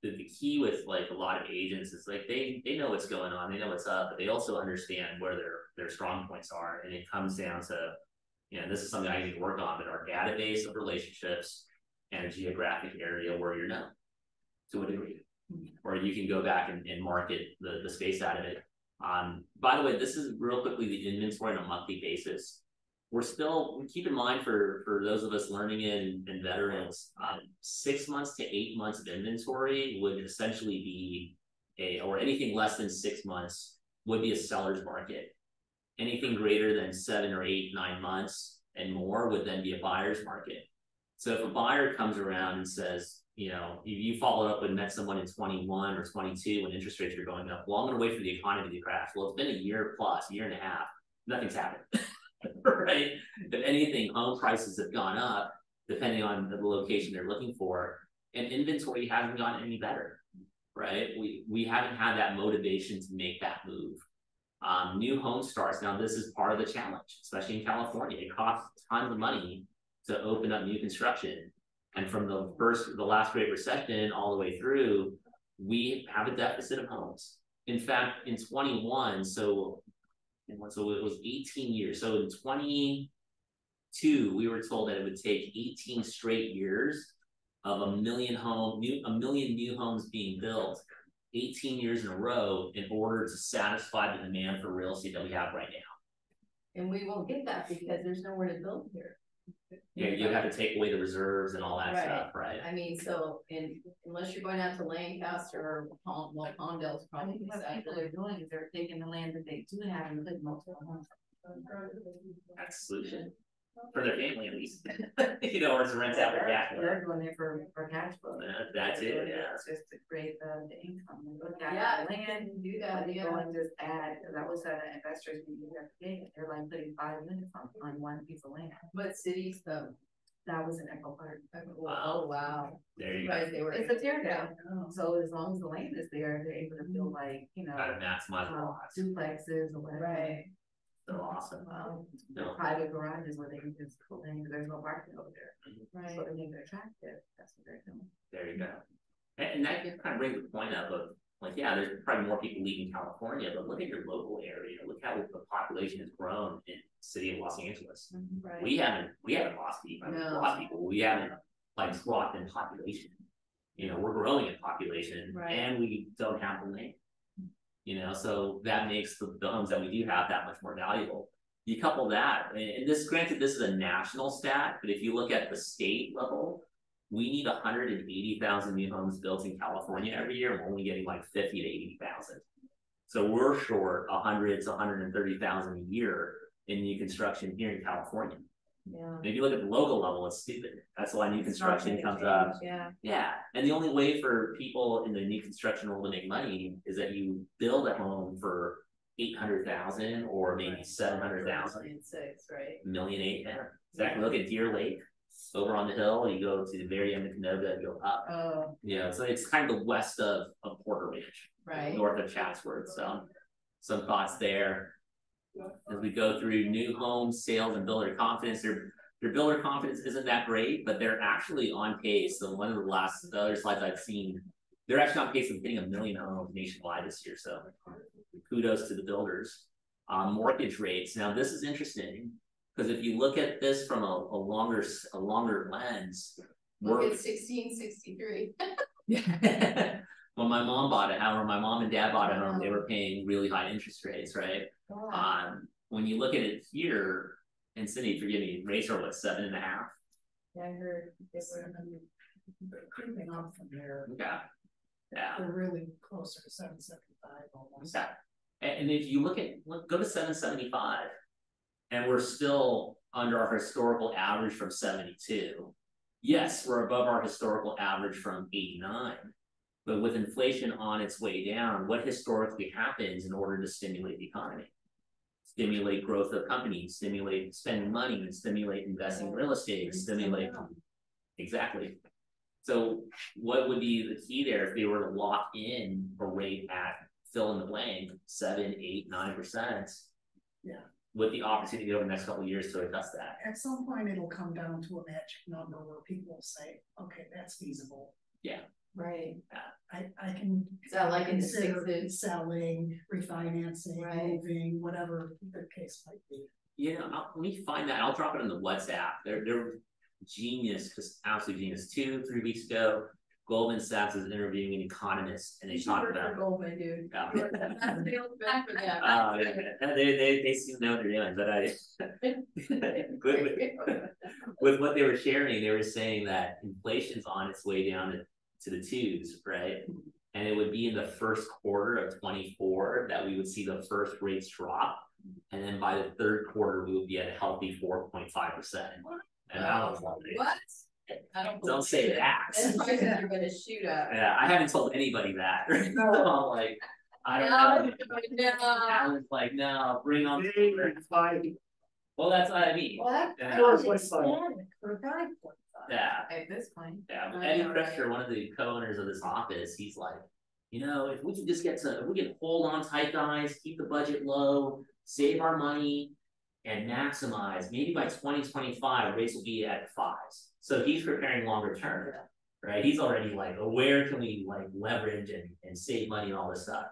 the key with like a lot of agents is like they know what's going on, they know what's up, but they also understand where their strong points are, and it comes down to, this is something I need to work on, but our database of relationships and a geographic area where you're known to a degree, or you can go back and market the space out of it. By the way, this is real quickly the inventory on a monthly basis. We keep in mind for those of us learning it and veterans, 6 months to 8 months of inventory would essentially be or anything less than 6 months would be a seller's market. Anything greater than 7 or 8, 9 months and more would then be a buyer's market. So if a buyer comes around and says, you followed up and met someone in 21 or 22 when interest rates are going up, well, I'm going to wait for the economy to crash. Well, it's been a year plus, year and a half, nothing's happened, right? If anything, home prices have gone up depending on the location they're looking for, and inventory hasn't gotten any better, right? We haven't had that motivation to make that move. New home starts, now this is part of the challenge, especially in California. It costs tons of money to open up new construction. And from the last Great Recession all the way through, we have a deficit of homes. In fact, in 21, so it was 18 years. So in 22, we were told that it would take 18 straight years of a million new homes being built, 18 years in a row, in order to satisfy the demand for real estate that we have right now. And we won't get that because there's nowhere to build here. Yeah, you have to take away the reserves and all that stuff, right? I mean, unless you're going out to Lancaster or Palmdale's probably what people are doing is they're taking the land that they do have and putting multiple homes. That's a solution. For their family, at least. You know, or to rent out their cash flow. They're going there for cash flow. That's it, yeah. It's just to create the income. Look at Yeah, land, do that, you yeah. go and just add, because I was at an investors meeting the other day, they're like putting 5 units on one piece of land. What cities though? That was in Echo Park. Oh, wow. There you go. Right, they were. It's a tear down. Oh. So as long as the land is there, they're able to build like, you know, Gotta maximize the lots. duplexes or whatever. Right. So awesome. No. Private garages where they can just pull in, because there's no parking over there. Right. So they make it attractive. That's what they're doing. There you go. And that kind of brings the point up of, like, yeah, there's probably more people leaving California, but look at your local area. Look how the population has grown in the city of Los Angeles. Right. We haven't lost people. No. We haven't like dropped in population. You know, we're growing in population, Right. and we don't have the land. You know, so that makes the homes that we do have that much more valuable. You couple that, and this, granted, this is a national stat, but if you look at the state level, we need 180,000 new homes built in California every year, and we're only getting like 50 to 80,000. So we're short 100 to 130,000 a year in new construction here in California. Yeah. And if you look at the local level, it's stupid. That's why new construction comes up. Yeah. Yeah, and the only way for people in the new construction world to make money is that you build a home for 800,000 or maybe 700,000. 6, right? $1,800,000. Yeah, exactly. Look at Deer Lake over on the hill. You go to the very end of Canoga and go up. Oh, Yeah, so it's kind of the west of Porter Ranch, right. north of Chatsworth. So some thoughts there. As we go through new home sales and builder confidence, their builder confidence isn't that great, but they're actually on pace. So one of the other slides I've seen, they're actually on pace of hitting 1 million homes nationwide this year. So kudos to the builders. Mortgage rates. Now this is interesting because if you look at this from a longer lens, Look at 1663. when my mom bought a house, or my mom and dad bought a home, they were paying really high interest rates, right? Wow. When you look at it here, and Cindy, forgive me, rates are what, 7.5? Yeah, I heard they They're creeping up from there. Yeah. Yeah. They're really closer to 775 almost. Yeah. And if you go to 775, and we're still under our historical average from 72. Yes, we're above our historical average from 89. But with inflation on its way down, what historically happens in order to stimulate the economy? Stimulate growth of companies, stimulate spending money, stimulate investing in real estate, stimulate. Exactly. So what would be the key there if they were to lock in a rate at fill in the blank, 7, 8, 9%? Yeah. With the opportunity over the next couple of years to adjust that. At some point, it'll come down to a magic number where people will say, okay, that's feasible. Yeah. Right. I can. Is that like in the consider sixes? Selling, refinancing, Right. moving, whatever the case might be. Yeah, let me find that. I'll drop it in the WhatsApp. They're genius, just absolute genius. 2-3 weeks ago, Goldman Sachs is interviewing an economist, and they talked about. Goldman, dude. Yeah. That's the old bet for them. Yeah. They seem to know what they're doing, but with what they were sharing, they were saying that inflation's on its way down to the 2s, right? And it would be in the first quarter of 24 that we would see the first rates drop, and then by the third quarter we would be at a healthy 4.5%. And I was like, What? Don't say that. And prices are gonna shoot up. Yeah, I haven't told anybody that. No. I'm like, I don't know. I was like, no, bring on. Well, that's what I mean. What? Yeah. For 5.5. Yeah. At this point. Yeah. I Eddie know, Prescher, one of the co-owners of this office, he's like, you know, if we can just if we can hold on tight, guys, keep the budget low, save our money, and maximize, maybe by 2025, rates will be at 5s. So he's preparing longer term, right? He's already like, where can we like leverage and save money and all this stuff?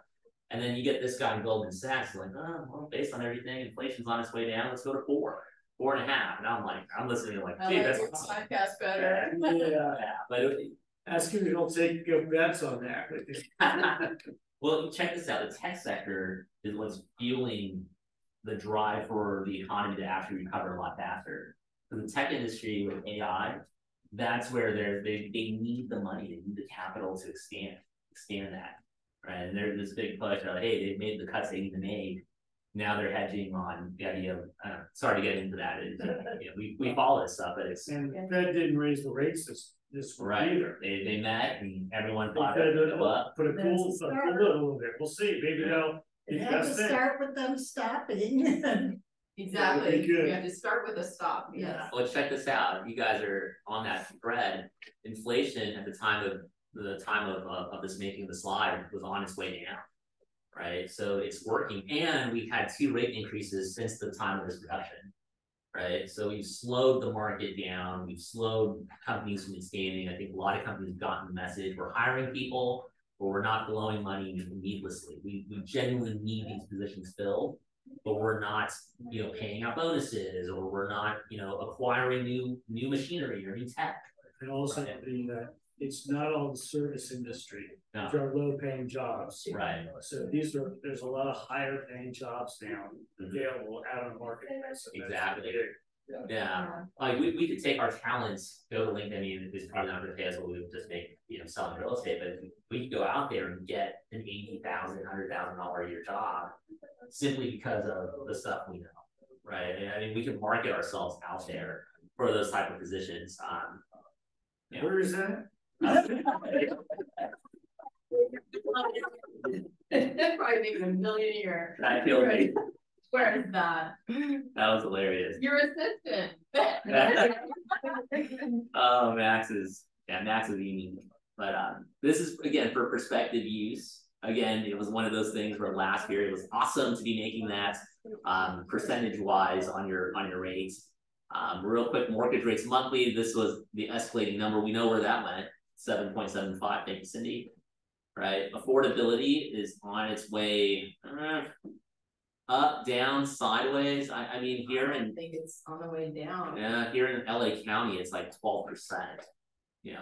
And then you get this guy in Goldman Sachs, like, oh, well, based on everything, inflation's on its way down, let's go to 4.5. And I'm like, I'm listening to like, I dude, like that's your podcast better. yeah, but Ask him, you don't take good bets on that. well, check this out. The tech sector is what's fueling the drive for the economy to actually recover a lot faster. So the tech industry with AI, that's where they need the money, they need the capital to expand that, right? And there's this big push of, hey, they've made the cuts they need to make. now they're hedging on the idea of, sorry to get into that. We follow this stuff, but it's And the Fed didn't raise the rates this right. either. They met and everyone They thought said it would go up. put a That's cool, a start. a little bit. We'll see. Maybe they'll. It be had to best thing. start with them stopping. Exactly, good. we have to start with a stop, yes. Yeah. Well, check this out. You guys are on that thread. Inflation at the time of this making the slide was on its way down, right? So it's working, and we've had 2 rate increases since the time of this reduction, right? So we've slowed the market down. We've slowed companies from escaping. I think a lot of companies have gotten the message. We're hiring people, but we're not blowing money needlessly. We genuinely need these positions filled, but we're not, paying out bonuses, or we're not, acquiring new machinery or new tech. And also it's not all the service industry. No. Which are low paying jobs. Right. So there's a lot of higher paying jobs now available out on the marketplace. Exactly. Yeah. Like we could take our talents, go to LinkedIn. I mean, it's probably not going to pay us what we would just make, selling real estate, but we could go out there and get an $80,000, $100,000 a year job simply because of the stuff we know, right? And I mean, we can market ourselves out there for those type of positions. Where is that? Probably making $1 million a year. I feel like Where is that? that was hilarious. Your assistant. Oh, Max is unique. But this is again for perspective use. Again, it was one of those things where last year it was awesome to be making that percentage wise on your rates. Real quick, mortgage rates monthly. This was the escalating number. We know where that went. 7.75. Thank you, Cindy. Right. Affordability is on its way up, down, sideways. I mean, here I in think it's on the way down. yeah, here in LA County, it's like 12%.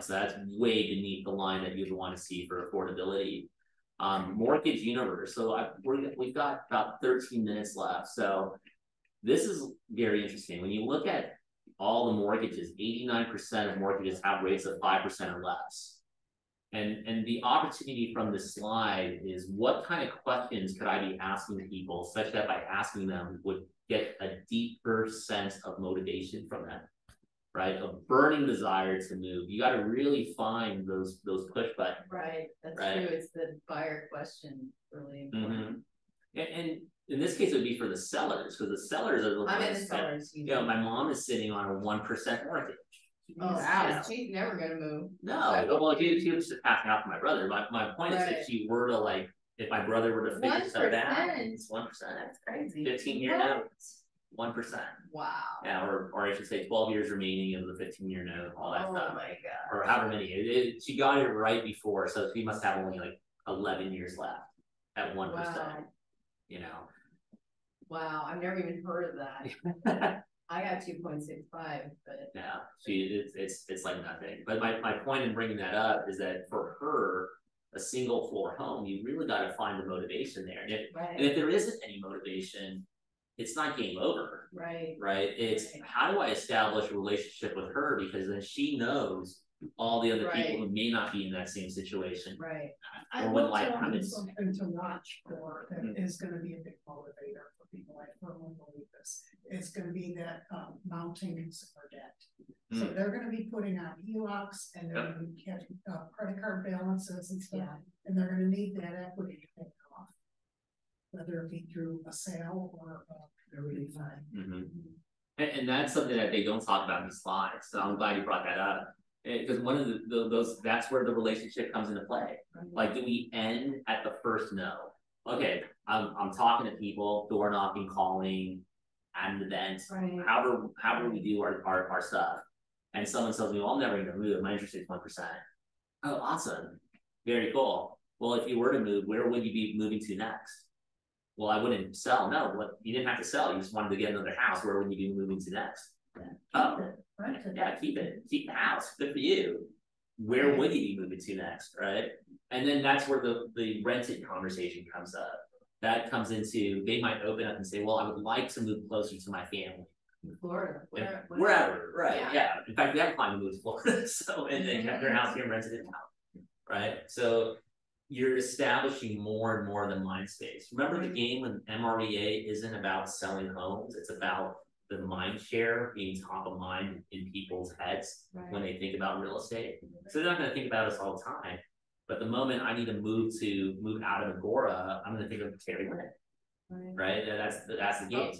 So that's way beneath the line that you'd want to see for affordability. Mortgage universe. So we've got about 13 minutes left. So this is very interesting. When you look at all the mortgages, 89% of mortgages have rates of 5% or less. And the opportunity from this slide is what kind of questions could I be asking people such that by asking them would get a deeper sense of motivation from them, right? A burning desire to move. You got to really find those push buttons. Right, that's right? true. It's the buyer question really important. And in this case, it would be for the sellers, because the sellers are the I'm in the ones sellers. that, my mom is sitting on a 1% mortgage. Oh, wow, she's never gonna move. No, well, he was just passing out to my brother. My point is, if she were to if my brother were to figure stuff out, it's 1%. That's crazy. 15-year notes, 1%. Wow. Yeah, or I should say 12 years remaining of the 15-year note, all that Oh stuff. my god. Or however many. She got it right before, so she must have only 11 years left at 1%. Wow. Wow, I've never even heard of that. I got 2.65, but yeah, it's like nothing. But my point in bringing that up is that for her, a single floor home, you really got to find the motivation there. And if there isn't any motivation, it's not game over. Right. It's how do I establish a relationship with her, because then she knows all the other people who may not be in that same situation. Right. I Or when will life tell you happens. something to watch for that is going to be a big motivator for people. I firmly believe this. It's going to be that mounting consumer debt. So they're going to be putting on HELOCs, and they're going to be getting credit card balances and stuff, and they're going to need that equity to pay it off, whether it be through a sale or a refi. And that's something that they don't talk about in these slides. So I'm glad you brought that up. Because one of those that's where the relationship comes into play. Like, do we end at the first no? Okay, I'm talking to people, door knocking, calling, at an event, however we do our stuff, and someone tells me, well, I'm never gonna move, my interest is 1%. Oh, awesome, very cool. Well, if you were to move, where would you be moving to next? Well, I wouldn't sell. No, you didn't have to sell, you just wanted to get another house. Where would you be moving to next? Yeah, keep it. Keep the house. Good for you. Where would you be moving to next, right? And then that's where the rented conversation comes up. That comes into, they might open up and say, well, I would like to move closer to my family. Florida. Wherever, right? Yeah. In fact, we have a client who moved to Florida, so and they kept their house here and rented it out, right? So you're establishing more and more of the mind space. Remember the game when MREA isn't about selling homes, it's about the mind share being top of mind in people's heads when they think about real estate. So they're not going to think about us all the time. But the moment I need to move out of Agora, I'm going to think of Terry Lynn. Right? That's the game.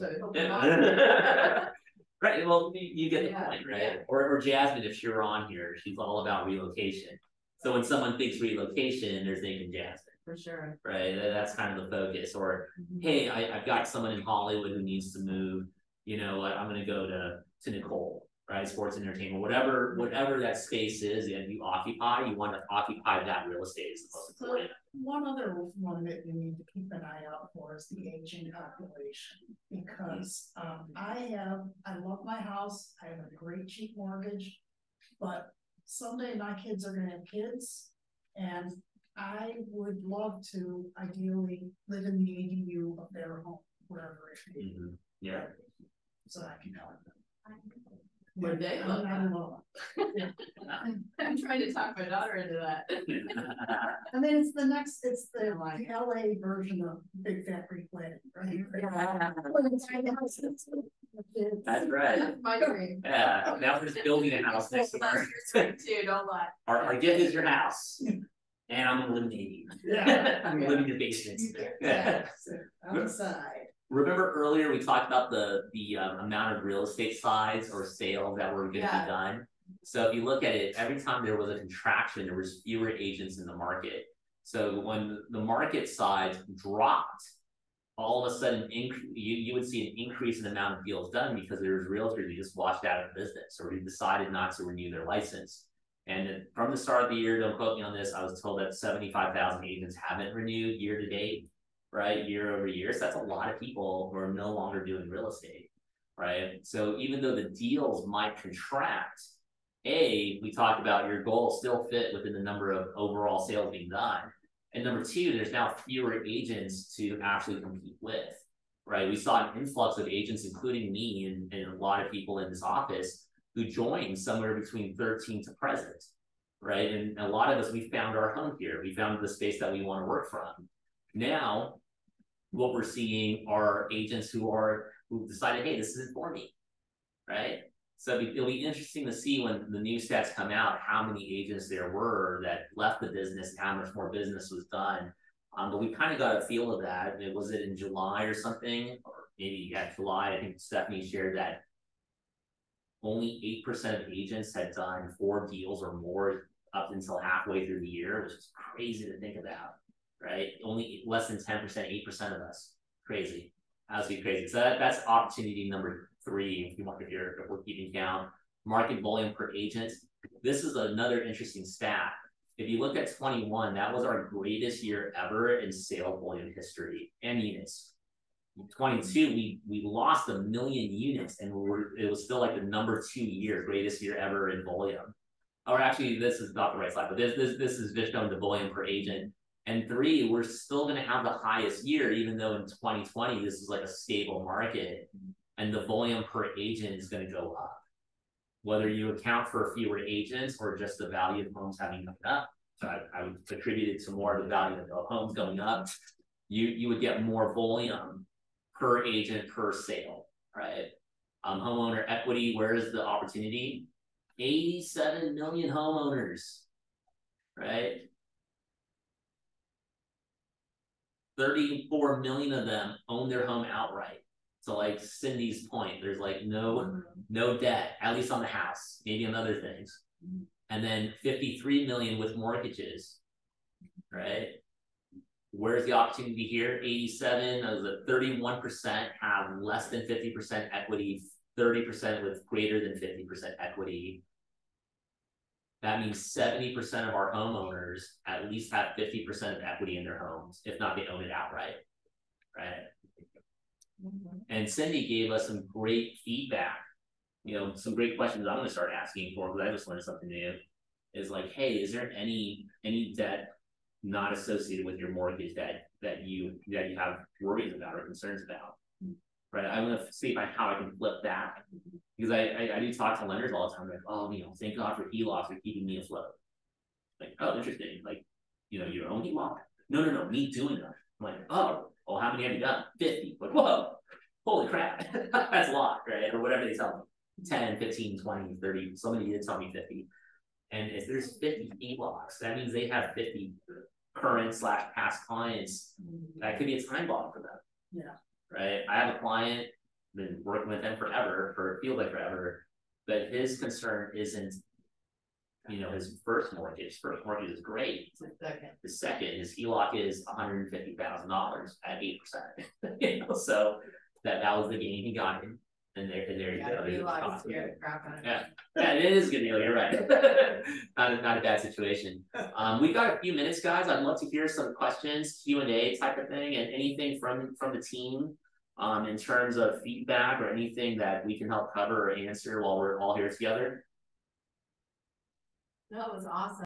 Right. Well, you get the point, right? Yeah. Or Jasmine, if you're on here, she's all about relocation. So when someone thinks relocation, they're thinking Jasmine. For sure. Right. That's kind of the focus. Or, hey, I've got someone in Hollywood who needs to move. You know, I'm going to go to Nicole, right? Sports entertainment, whatever that space is that you occupy, you want to occupy that real estate is the most important. One other one that you need to keep an eye out for is the aging population, because I love my house. I have a great cheap mortgage, but someday my kids are going to have kids, and I would love to ideally live in the ADU of their home, wherever it may be. Yeah. So I can help them. Where they look. I'm trying to talk my daughter into that. I mean, it's the LA version of Big Fat Greek Wedding, right? That's right. That's my dream. Yeah. Now we're just building a house next to our too, don't lie. Our gift is your house. And I'm gonna live in the ADU. Yeah. I'm gonna live in your basement. Yeah. Outside. Remember earlier we talked about the amount of real estate sides or sales that were going to be done. So if you look at it, every time there was a contraction, there was fewer agents in the market. So when the market size dropped, all of a sudden you would see an increase in the amount of deals done because there was realtors who just washed out of business or who decided not to renew their license. And from the start of the year, don't quote me on this, I was told that 75,000 agents haven't renewed year to date. Right, year over year. So that's a lot of people who are no longer doing real estate, right? So even though the deals might contract, we talked about your goals still fit within the number of overall sales being done. And number two, there's now fewer agents to actually compete with, right? We saw an influx of agents, including me and a lot of people in this office who joined somewhere between 13 to present, right? And a lot of us, we found our home here. We found the space that we want to work from. Now, what we're seeing are agents who decided, hey, this isn't for me, right? So it'll be interesting to see when the new stats come out, how many agents there were that left the business and how much more business was done. But we kind of got a feel of that. Was it in July or something? Or maybe July, I think Stephanie shared that only 8% of agents had done 4 deals or more up until halfway through the year, which is crazy to think about. Right? Only less than 10%, 8% of us. Crazy. Absolutely crazy. So that's opportunity number 3, if we're keeping count. Market volume per agent. This is another interesting stat. If you look at 21, that was our greatest year ever in sale volume history and units. 22, we lost 1 million units, and it was still like the number 2 year, greatest year ever in volume. Or actually, this is not the right slide, but this is just showing the volume per agent. And 3, we're still going to have the highest year, even though in 2020, this is like a stable market and the volume per agent is going to go up. Whether you account for fewer agents or just the value of homes having gone up. So I would attribute it to more of the value of homes going up. You would get more volume per agent per sale, right? Homeowner equity, where is the opportunity? 87 million homeowners, right? 34 million of them own their home outright. So like Cindy's point, there's like no debt, at least on the house, maybe on other things. And then 53 million with mortgages, right? Where's the opportunity here? 87, that was a 31% have less than 50% equity, 30% with greater than 50% equity. That means 70% of our homeowners at least have 50% of equity in their homes, if not they own it outright, right? And Cindy gave us some great feedback, some great questions I'm going to start asking for, because I just learned something new. Is like, hey, is there any debt not associated with your mortgage that you have worries about or concerns about? Right. I'm going to see how I can flip that, because I do talk to lenders all the time. Like, oh, thank God for HELOCs for keeping me afloat. Like, oh, interesting. Like, your own HELOC? No, me doing them. I'm like, oh, well, how many have you done? 50. Like, whoa, holy crap, that's a lot, right? Or whatever they tell me, 10, 15, 20, 30. Somebody did tell me 50. And if there's 50 HELOCs, that means they have 50 current / past clients. That could be a time bomb for them. Yeah. Right. I have a client, been working with them forever, feels like forever, but his concern isn't, his first mortgage. First mortgage is great. The second, his HELOC is $150,000 at 8%. So that was the game he got in. And there you go. There's the cost. Yeah, it is a good deal. You're right. not a bad situation. We've got a few minutes, guys. I'd love to hear some questions, Q&A type of thing, and anything from the team in terms of feedback or anything that we can help cover or answer while we're all here together. No, it was awesome.